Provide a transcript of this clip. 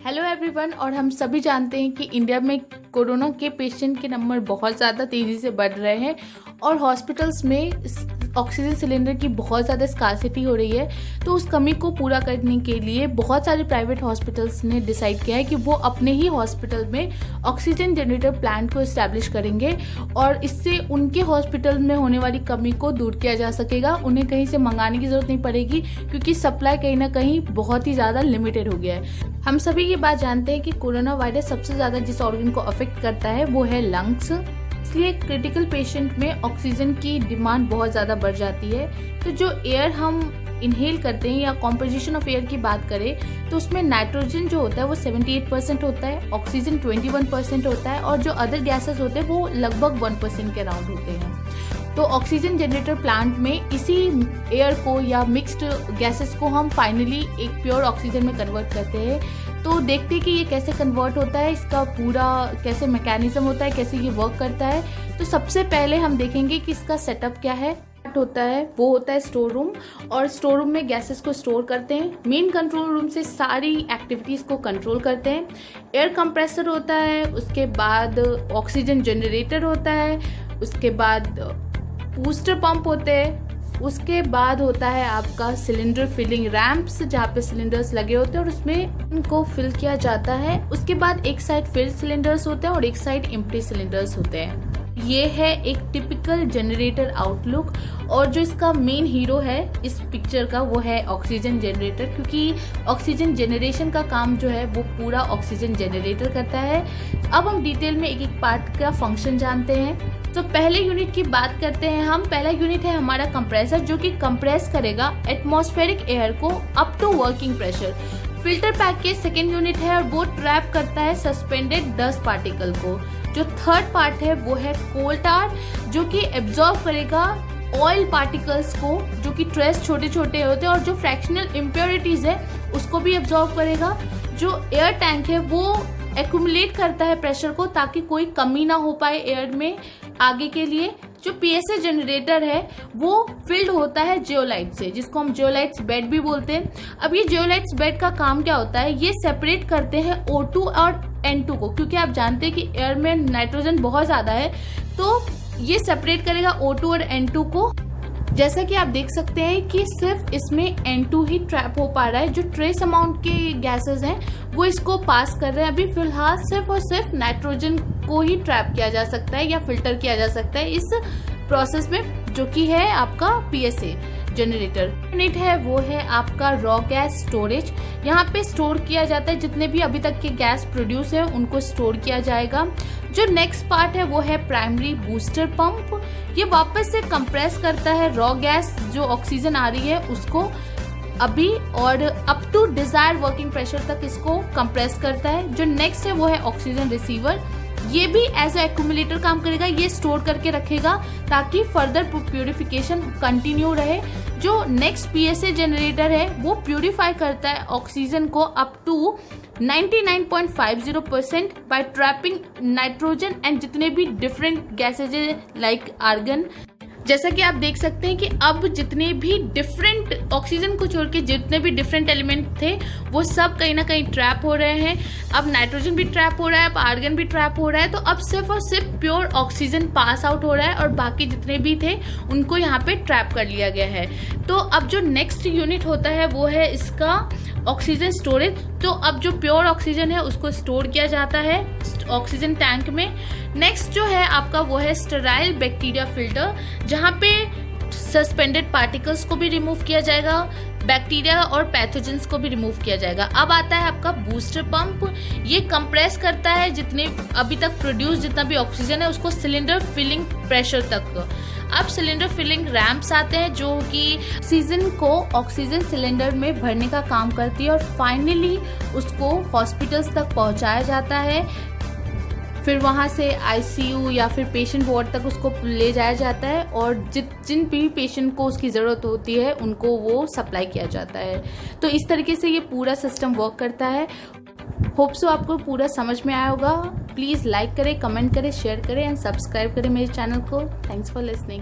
Hello everyone. और हम सभी जानते हैं कि इंडिया में कोरोना के पेशेंट के नंबर बहुत ज़्यादा तेज़ी से बढ़ रहे हैं और हॉस्पिटल्स में ऑक्सीजन सिलेंडर की बहुत ज़्यादा स्कार्सिटी हो रही है। तो उस कमी को पूरा करने के लिए बहुत सारे प्राइवेट हॉस्पिटल्स ने डिसाइड किया है कि वो अपने ही हॉस्पिटल में ऑक्सीजन जनरेटर प्लांट को इस्टेब्लिश करेंगे और इससे उनके हॉस्पिटल में होने वाली कमी को दूर किया जा सकेगा। उन्हें कहीं से मंगाने की ज़रूरत नहीं पड़ेगी क्योंकि सप्लाई कहीं ना कहीं बहुत ही ज़्यादा लिमिटेड हो गया है। हम सभी ये बात जानते हैं कि कोरोना वायरस सबसे ज़्यादा जिस ऑर्गन को अफेक्ट करता है वो है लंग्स। इसलिए क्रिटिकल पेशेंट में ऑक्सीजन की डिमांड बहुत ज़्यादा बढ़ जाती है। तो जो एयर हम इनहेल करते हैं या कॉम्पोजिशन ऑफ एयर की बात करें तो उसमें नाइट्रोजन जो होता है वो 78% होता है, ऑक्सीजन 21% होता है और जो अदर गैसेस होते हैं वो लगभग 1% के अराउंड होते हैं। तो ऑक्सीजन जनरेटर प्लांट में इसी एयर को या मिक्स्ड गैसेस को हम फाइनली एक प्योर ऑक्सीजन में कन्वर्ट करते हैं। तो देखते हैं कि ये कैसे कन्वर्ट होता है, इसका पूरा कैसे मैकेनिज्म होता है, कैसे ये वर्क करता है। तो सबसे पहले हम देखेंगे कि इसका सेटअप क्या है। होता है वो होता है स्टोर रूम, और स्टोर रूम में गैसेस को स्टोर करते हैं। मेन कंट्रोल रूम से सारी एक्टिविटीज को कंट्रोल करते हैं। एयर कंप्रेसर होता है, उसके बाद ऑक्सीजन जनरेटर होता है, उसके बाद बूस्टर पंप होते हैं, उसके बाद होता है आपका सिलेंडर फिलिंग रैंप्स जहाँ पे सिलेंडर्स लगे होते हैं और उसमें उनको फिल किया जाता है। उसके बाद एक साइड फिल्ड सिलेंडर्स होते हैं और एक साइड एम्प्टी सिलेंडर्स होते हैं। ये है एक टिपिकल जनरेटर आउटलुक, और जो इसका मेन हीरो है इस पिक्चर का वो है ऑक्सीजन जनरेटर, क्योंकि ऑक्सीजन जनरेशन का काम जो है वो पूरा ऑक्सीजन जनरेटर करता है। अब हम डिटेल में एक एक पार्ट का फंक्शन जानते हैं। तो पहले यूनिट की बात करते हैं हम। पहला यूनिट है हमारा कंप्रेसर, जो कि कंप्रेस करेगा एटमॉस्फेरिक एयर को up to working pressure. Filter pack के सेकेंड यूनिट है और वो ट्रैप करता है सस्पेंडेड डस्ट पार्टिकल को। जो थर्ड पार्ट है वो है कोल टार, जो कि एब्जॉर्ब करेगा ऑयल पार्टिकल्स को, जो कि ट्रेस छोटे छोटे होते हैं, और जो फ्रैक्शनल इम्प्योरिटीज है उसको भी एब्जॉर्ब करेगा। जो एयर टैंक है वो एक्यूमुलेट करता है प्रेशर को ताकि कोई कमी ना हो पाए एयर में आगे के लिए। जो पीएसए जनरेटर है वो फिल्ड होता है जियोलाइट से, जिसको हम जियोलाइट्स बेड भी बोलते हैं। अब ये जियोलाइट्स बेड का काम क्या होता है, ये सेपरेट करते हैं O2 और N2 को, क्योंकि आप जानते हैं कि एयर में नाइट्रोजन बहुत ज़्यादा है, तो ये सेपरेट करेगा O2 और N2 को। जैसा कि आप देख सकते हैं कि सिर्फ इसमें N2 ही ट्रैप हो पा रहा है। जो ट्रेस अमाउंट के गैसेस हैं वो इसको पास कर रहे हैं। अभी फिलहाल सिर्फ और सिर्फ नाइट्रोजन को ही ट्रैप किया जा सकता है या फिल्टर किया जा सकता है इस प्रोसेस में, जो कि है आपका पीएसए जनरेटर। यूनिट है वो है आपका रॉ गैस स्टोरेज। यहाँ पे स्टोर किया जाता है जितने भी अभी तक के गैस प्रोड्यूस है उनको स्टोर किया जाएगा। जो नेक्स्ट पार्ट है वो है प्राइमरी बूस्टर पंप। ये वापस से कंप्रेस करता है रॉ गैस जो ऑक्सीजन आ रही है उसको अभी, और up to desired working pressure तक इसको कंप्रेस करता है। जो नेक्स्ट है वो है ऑक्सीजन रिसीवर। ये भी एज ए एक्यूमुलेटर काम करेगा, ये स्टोर करके रखेगा ताकि फर्दर प्यूरिफिकेशन कंटिन्यू रहे। जो नेक्स्ट पीएसए जनरेटर है वो प्यूरिफाई करता है ऑक्सीजन को up to 99.50% by trapping nitrogen and जितने भी डिफरेंट गैसेज लाइक आर्गन। जैसा कि आप देख सकते हैं कि अब जितने भी डिफरेंट ऑक्सीजन को छोड़ के जितने भी डिफरेंट एलिमेंट थे वो सब कहीं ना कहीं ट्रैप हो रहे हैं। अब नाइट्रोजन भी ट्रैप हो रहा है, अब आर्गन भी ट्रैप हो रहा है। तो अब सिर्फ और सिर्फ प्योर ऑक्सीजन पास आउट हो रहा है और बाकी जितने भी थे उनको यहाँ पे ट्रैप कर लिया गया है। तो अब जो नेक्स्ट यूनिट होता है वो है इसका ऑक्सीजन स्टोरेज। तो अब जो प्योर ऑक्सीजन है उसको स्टोर किया जाता है ऑक्सीजन टैंक में। नेक्स्ट जो है आपका वो है स्टेराइल बैक्टीरिया फिल्टर, जहाँ पे सस्पेंडेड पार्टिकल्स को भी रिमूव किया जाएगा, बैक्टीरिया और पैथोजेंस को भी रिमूव किया जाएगा। अब आता है आपका बूस्टर पंप। ये कंप्रेस करता है जितने अभी तक प्रोड्यूस जितना भी ऑक्सीजन है उसको सिलेंडर फिलिंग प्रेशर तक। अब सिलेंडर फिलिंग रैंप्स आते हैं जो कि ऑक्सीजन को ऑक्सीजन सिलेंडर में भरने का काम करती है और फाइनली उसको हॉस्पिटल्स तक पहुंचाया जाता है। फिर वहाँ से आईसीयू या फिर पेशेंट वार्ड तक उसको ले जाया जाता है और जिन भी पेशेंट को उसकी ज़रूरत होती है उनको वो सप्लाई किया जाता है। तो इस तरीके से ये पूरा सिस्टम वर्क करता है। होप सो आपको पूरा समझ में आया होगा। प्लीज़ लाइक करें, कमेंट करें, शेयर करें एंड सब्सक्राइब करें मेरे चैनल को। Thanks for listening.